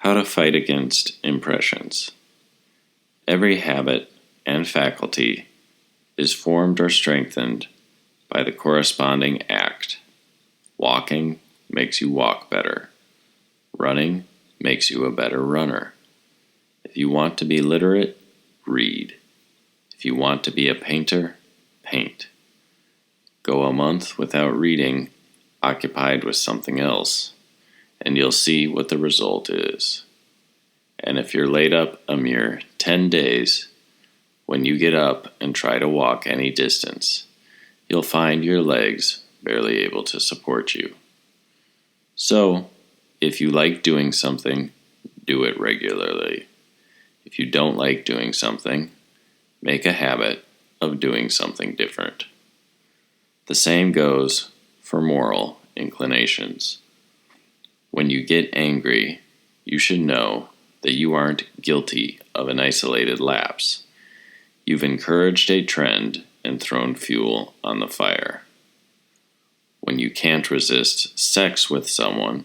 How to fight against impressions. Every habit and faculty is formed or strengthened by the corresponding act. Walking makes you walk better. Running makes you a better runner. If you want to be literate, read. If you want to be a painter, paint. Go a month without reading, occupied with something else, and you'll see what the result is. And if you're laid up a mere 10 days, when you get up and try to walk any distance, you'll find your legs barely able to support you. So, if you like doing something, do it regularly. If you don't like doing something, make a habit of doing something different. The same goes for moral inclinations. When you get angry, you should know that you aren't guilty of an isolated lapse. You've encouraged a trend and thrown fuel on the fire. When you can't resist sex with someone,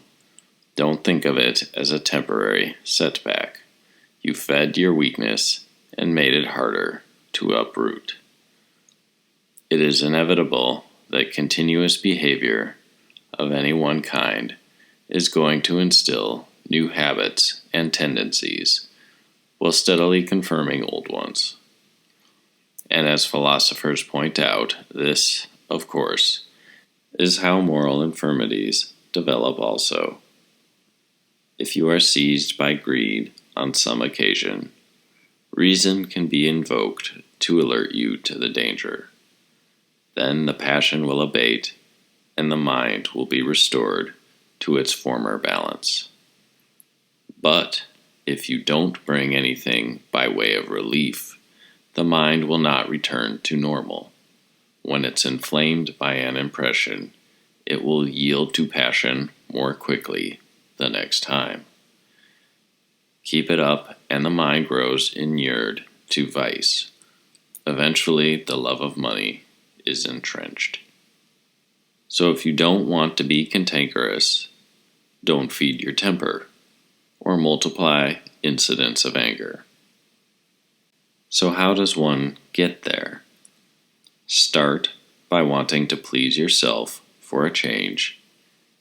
don't think of it as a temporary setback. You fed your weakness and made it harder to uproot. It is inevitable that continuous behavior of any one kind is going to instill new habits and tendencies, while steadily confirming old ones. And as philosophers point out, this, of course, is how moral infirmities develop also. If you are seized by greed on some occasion, reason can be invoked to alert you to the danger. Then the passion will abate, and the mind will be restored to its former balance. But if you don't bring anything by way of relief, the mind will not return to normal. When it's inflamed by an impression, it will yield to passion more quickly the next time. Keep it up, and the mind grows inured to vice. Eventually, the love of money is entrenched. So if you don't want to be cantankerous, don't feed your temper, or multiply incidents of anger. So how does one get there? Start by wanting to please yourself for a change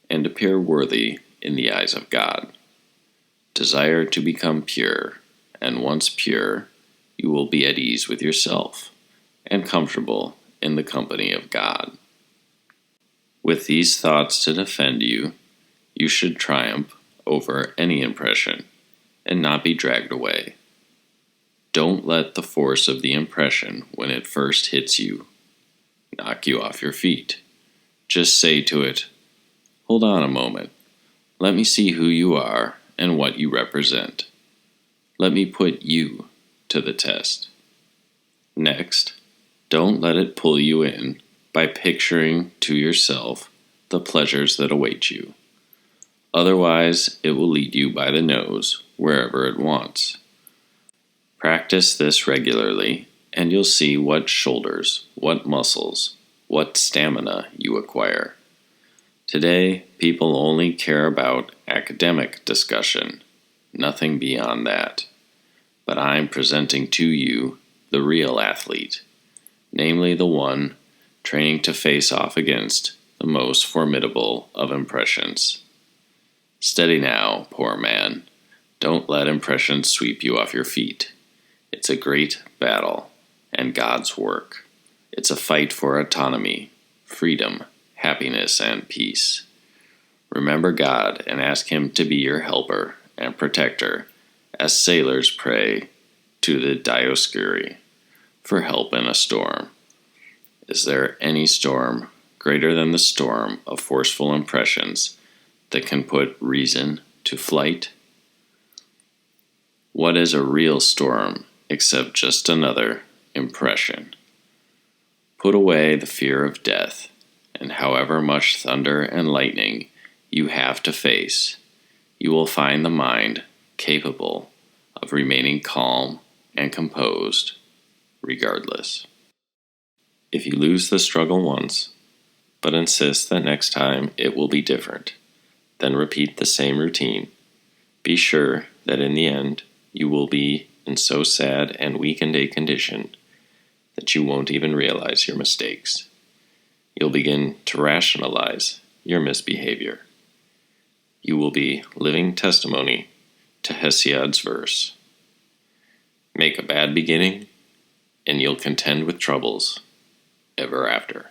and appear worthy in the eyes of God. Desire to become pure, and once pure, you will be at ease with yourself and comfortable in the company of God. With these thoughts to defend you, you should triumph over any impression and not be dragged away. Don't let the force of the impression when it first hits you knock you off your feet. Just say to it, "Hold on a moment. Let me see who you are and what you represent. Let me put you to the test." Next, don't let it pull you in by picturing to yourself the pleasures that await you. Otherwise, it will lead you by the nose wherever it wants. Practice this regularly, and you'll see what shoulders, what muscles, what stamina you acquire. Today, people only care about academic discussion, nothing beyond that. But I'm presenting to you the real athlete, namely the one training to face off against the most formidable of impressions. Steady now, poor man. Don't let impressions sweep you off your feet. It's a great battle and God's work. It's a fight for autonomy, freedom, happiness, and peace. Remember God and ask Him to be your helper and protector, as sailors pray to the Dioscuri for help in a storm. Is there any storm greater than the storm of forceful impressions that can put reason to flight? What is a real storm except just another impression? Put away the fear of death, and however much thunder and lightning you have to face, you will find the mind capable of remaining calm and composed regardless. If you lose the struggle once, but insist that next time it will be different, then repeat the same routine. Be sure that in the end you will be in so sad and weakened a condition that you won't even realize your mistakes. You'll begin to rationalize your misbehavior. You will be living testimony to Hesiod's verse. Make a bad beginning, and you'll contend with troubles ever after.